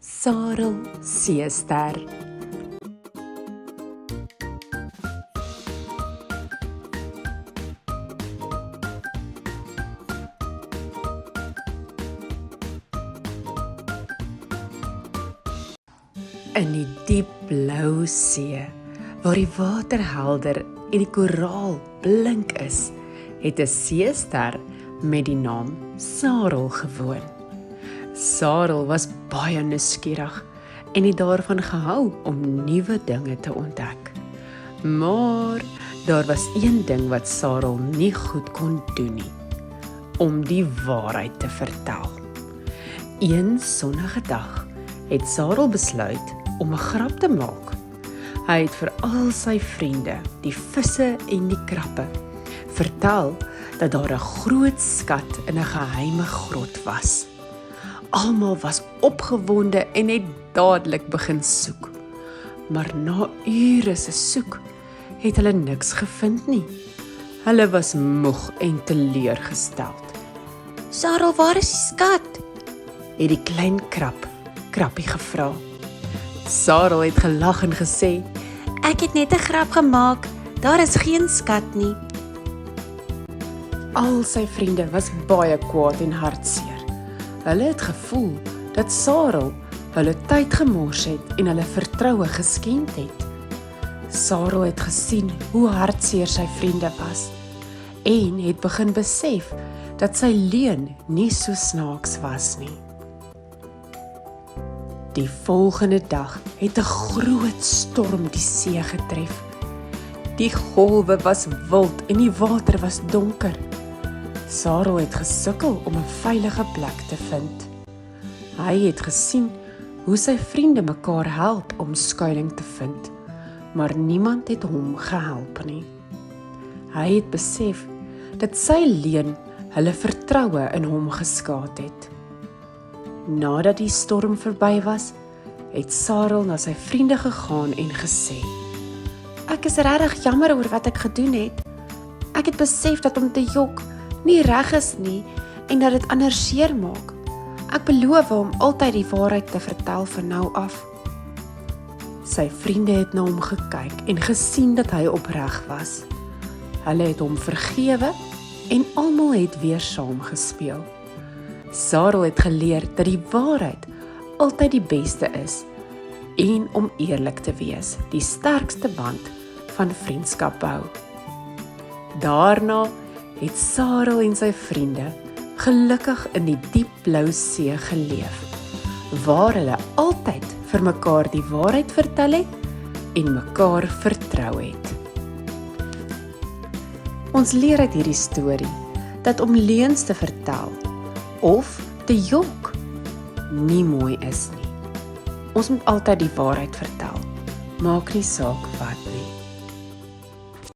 Sarel Seester. In die diep blou see, waar die water helder en die koraal blink is, het 'n seester met die naam Sarel gewoon. Sarel was baie nuuskierig en het daarvan gehou om nuwe dinge te ontdek. Maar daar was een ding wat Sarel nie goed kon doen nie, om die waarheid te vertel. Een sonnige dag het Sarel besluit om 'n grap te maak. Hy het vir al sy vriende, die visse en die krappe, vertel dat daar 'n groot skat in 'n geheime grot was. Almal was opgewonde en het dadelik begin soek. Maar na ure se soek het hulle niks gevind nie. Hulle was moeg en teleurgesteld. Sarel, waar is die skat? Het die klein krappie gevra. Sarel het gelag en gesê, Ek het net 'n grap gemaak. Daar is geen skat nie. al sy vriende was baie kwaad en hartseer. Hulle het gevoel dat Sarel hulle tyd gemors het en hulle vertroue geskend het. Sarel het gesien hoe hartseer sy vriende was en het begin besef dat sy leuen nie so snaaks was nie. Die volgende dag het 'n groot storm die see getref. Die golwe was wild en die water was donker. Sarel het gesukkel om 'n veilige plek te vind. Hy het gesien hoe sy vriende mekaar help om skuilings te vind, maar niemand het hom gehelp nie. Hy het besef dat sy leuen hulle vertroue in hom geskaad het. Nadat die storm verby was, het Sarel na sy vriende gegaan en gesê, Ek is regtig jammer oor wat ek gedoen het. Ek het besef dat om te jok nie reg is nie en dat dit ander seer maak. Ek beloof om altyd die waarheid te vertel van nou af. Sy vriende het na hom gekyk en gesien dat hy opreg was. Hulle het hom vergewe en almal het weer saam gespeel. Sarel het geleer dat die waarheid altyd die beste is en om eerlik te wees, die sterkste band van vriendskap bou. Daarna het Sarel en sy vriende gelukkig in die diep blou see geleef, waar hulle altyd vir mekaar die waarheid vertel het en mekaar vertrou het. Ons leer uit hierdie storie dat om leuns te vertel of te jok nie mooi is nie. Ons moet altyd die waarheid vertel, maak nie saak wat nie.